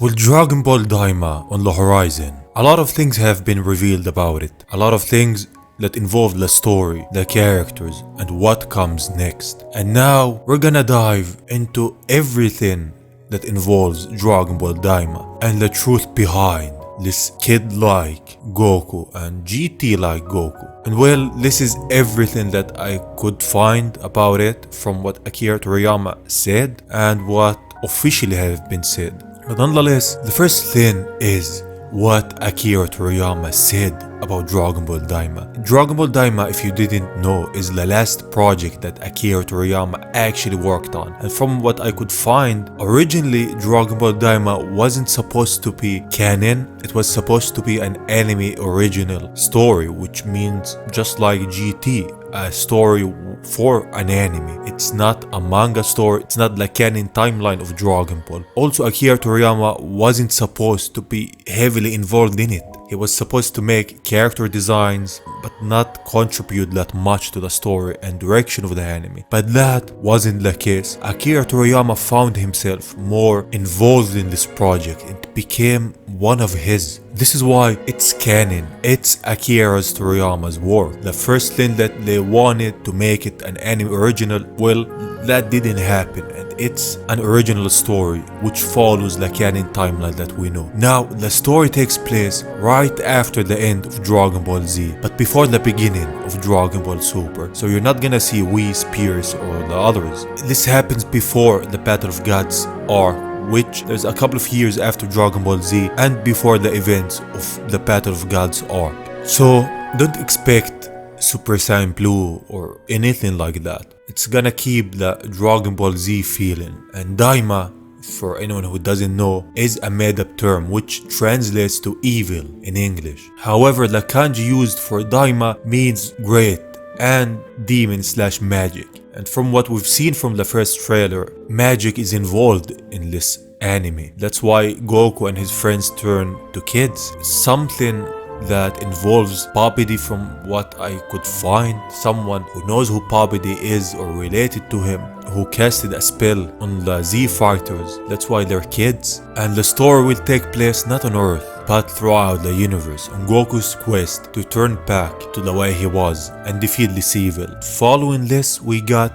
With Dragon Ball Daima on the horizon, a lot of things have been revealed about it. A lot of things that involve the story, the characters, and what comes next. And now we're gonna dive into everything that involves Dragon Ball Daima and the truth behind this kid-like Goku and GT-like Goku. And well, this is everything that I could find about it from what Akira Toriyama said and what officially have been said. But nonetheless, the first thing is what Akira Toriyama said about Dragon Ball Daima. Dragon Ball Daima, if you didn't know, is the last project that Akira Toriyama actually worked on. And from what I could find, originally Dragon Ball Daima wasn't supposed to be canon. It was supposed to be an anime original story, which means just like GT, a story for an anime. It's not a manga story, it's not the canon timeline of Dragon Ball. Also, Akira Toriyama wasn't supposed to be heavily involved in it. He was supposed to make character designs but not contribute that much to the story and direction of the anime. But that wasn't the case. Akira Toriyama found himself more involved in this project. It became one of his. This is why it's canon. It's Akira Toriyama's work. The first thing that they wanted to make it an anime original, well, that didn't happen. It's an original story which follows the canon timeline that we know. Now, the story takes place right after the end of Dragon Ball Z, but before the beginning of Dragon Ball Super. So you're not gonna see Whis, Pierce, or the others. This happens before the Battle of Gods arc, which there's a couple of years after Dragon Ball Z and before the events of the Battle of Gods arc. So don't expect Super Saiyan Blue or anything like that. It's gonna keep the Dragon Ball Z feeling. And Daima, for anyone who doesn't know, is a made-up term which translates to evil in English. However, the kanji used for Daima means great and demon/magic. And from what we've seen from the first trailer, magic is involved in this anime. That's why Goku and his friends turn to kids. Something that involves Papidi, from what I could find. Someone who knows who Papidi is or related to him, who casted a spell on the Z fighters. That's why they're kids. And the story will take place not on Earth, but throughout the universe, on Goku's quest to turn back to the way he was and defeat this evil. Following this, we got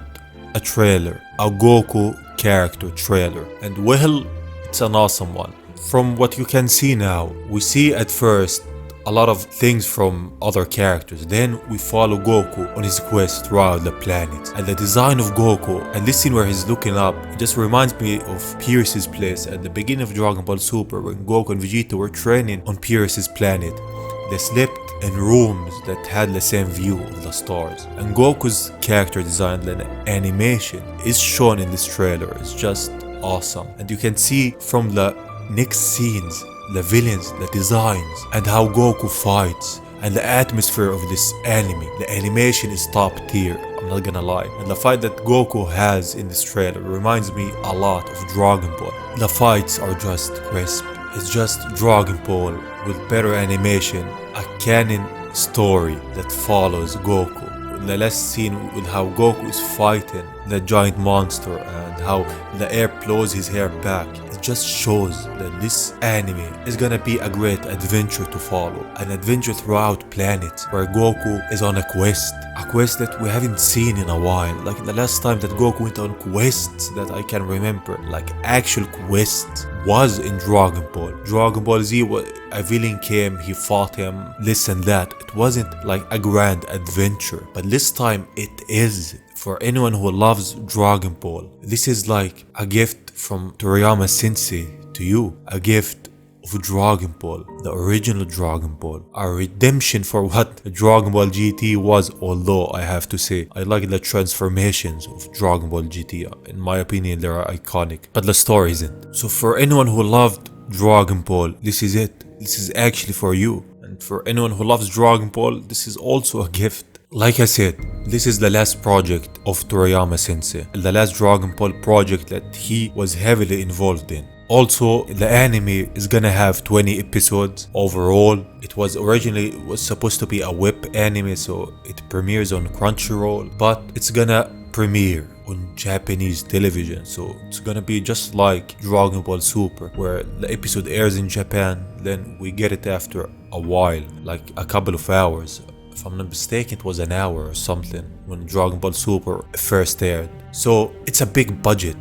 a trailer, a Goku character trailer. And well, it's an awesome one. From what you can see now, we see at first a lot of things from other characters. Then we follow Goku on his quest throughout the planets. And the design of Goku, and this scene where he's looking up, it just reminds me of Pierce's place at the beginning of Dragon Ball Super, when Goku and Vegeta were training on Pierce's planet. They slept in rooms that had the same view of the stars. And Goku's character design and animation is shown in this trailer. It's just awesome. And you can see from the next scenes the villains, the designs, and how Goku fights, and the atmosphere of this anime. The animation is top tier, I'm not gonna lie. And the fight that Goku has in this trailer reminds me a lot of Dragon Ball. The fights are just crisp. It's just Dragon Ball with better animation, a canon story that follows Goku. The last scene with how Goku is fighting the giant monster and how the air blows his hair back. It just shows that this anime is gonna be a great adventure to follow. An adventure throughout planets where Goku is on a quest that we haven't seen in a while. Like the last time that Goku went on quests that I can remember, like actual quests, was in Dragon Ball. Dragon Ball Z, a villain came, he fought him, this and that. It wasn't like a grand adventure, but this time it is. For anyone who loves Dragon Ball, this is like a gift from Toriyama Sensei to you. A gift of Dragon Ball, the original Dragon Ball. A redemption for what Dragon Ball GT was, although I have to say, I like the transformations of Dragon Ball GT. In my opinion, they are iconic, but the story isn't. So for anyone who loved Dragon Ball, this is it. This is actually for you. And for anyone who loves Dragon Ball, this is also a gift. Like I said, this is the last project of Toriyama Sensei, the last Dragon Ball project that he was heavily involved in. Also, the anime is gonna have 20 episodes overall. It was originally supposed to be a web anime, so it premieres on Crunchyroll, but it's gonna premiere on Japanese television, so it's gonna be just like Dragon Ball Super, where the episode airs in Japan, then we get it after a while, like a couple of hours. If I'm not mistaken, it was an hour or something when Dragon Ball Super first aired. So it's a big budget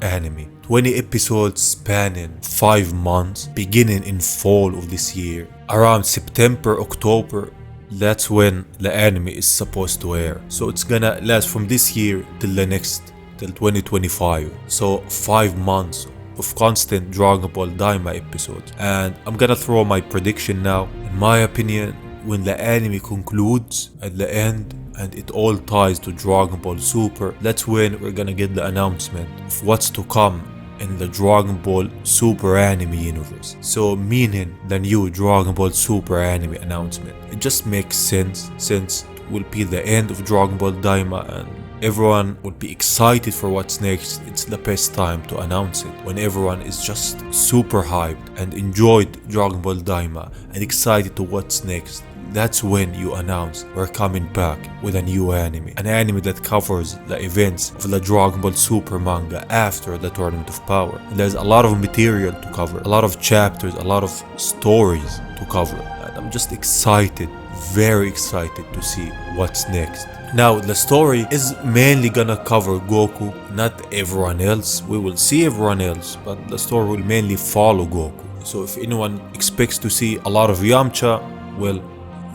anime. 20 episodes spanning 5 months, beginning in fall of this year. Around September, October, that's when the anime is supposed to air. So it's gonna last from this year till the next, till 2025. So 5 months of constant Dragon Ball Daima episodes. And I'm gonna throw my prediction now. In my opinion, when the anime concludes at the end and it all ties to Dragon Ball Super, that's when we're gonna get the announcement of what's to come in the Dragon Ball Super anime universe. So meaning the new Dragon Ball Super anime announcement. It just makes sense since it will be the end of Dragon Ball Daima and everyone will be excited for what's next. It's the best time to announce it, when everyone is just super hyped and enjoyed Dragon Ball Daima and excited to what's next. That's when you announce we're coming back with a new anime. An anime that covers the events of the Dragon Ball Super manga after the Tournament of Power. And there's a lot of material to cover, a lot of chapters, a lot of stories to cover. And I'm just excited, very excited to see what's next. Now the story is mainly gonna cover Goku, not everyone else. We will see everyone else, but the story will mainly follow Goku. So if anyone expects to see a lot of Yamcha, well,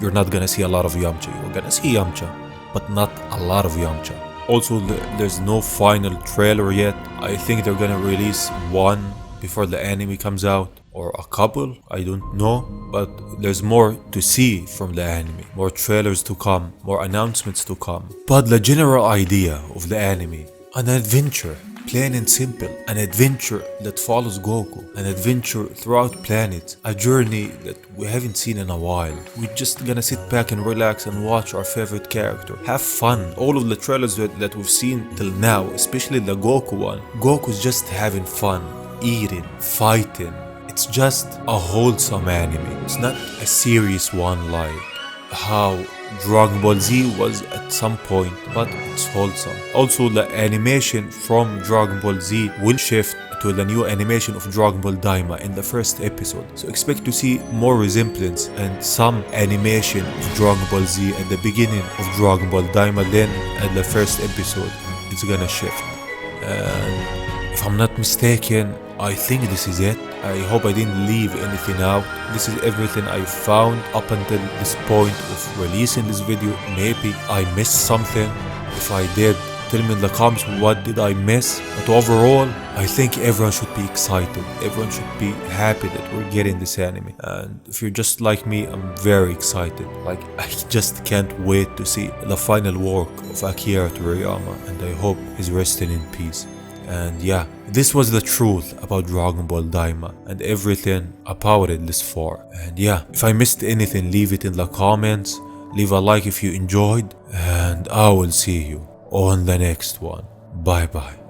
you're not gonna see a lot of Yamcha. You're gonna see Yamcha, but not a lot of Yamcha. Also, there's no final trailer yet. I think they're gonna release one before the anime comes out, or a couple, I don't know. But there's more to see from the anime. More trailers to come, more announcements to come. But the general idea of the anime, an adventure. Plain and simple, an adventure that follows Goku, an adventure throughout planets, a journey that we haven't seen in a while. We're just gonna sit back and relax and watch our favorite character, have fun. All of the trailers that we've seen till now, especially the Goku one, Goku's just having fun, eating, fighting. It's just a wholesome anime. It's not a serious one like how Dragon Ball Z was at some point, but it's wholesome. Also, the animation from Dragon Ball Z will shift to the new animation of Dragon Ball Daima in the first episode. So expect to see more resemblance and some animation of Dragon Ball Z at the beginning of Dragon Ball Daima, then at the first episode it's gonna shift. And if I'm not mistaken, I think this is it. I hope I didn't leave anything out. This is everything I found up until this point of releasing this video. Maybe I missed something. If I did, tell me in the comments what did I miss. But overall, I think everyone should be excited. Everyone should be happy that we're getting this anime. And if you're just like me, I'm very excited. Like, I just can't wait to see the final work of Akira Toriyama, and I hope he's resting in peace. And yeah, this was the truth about Dragon Ball Daima and everything about it this far. And yeah, if I missed anything, leave it in the comments, leave a like if you enjoyed, and I will see you on the next one. Bye bye.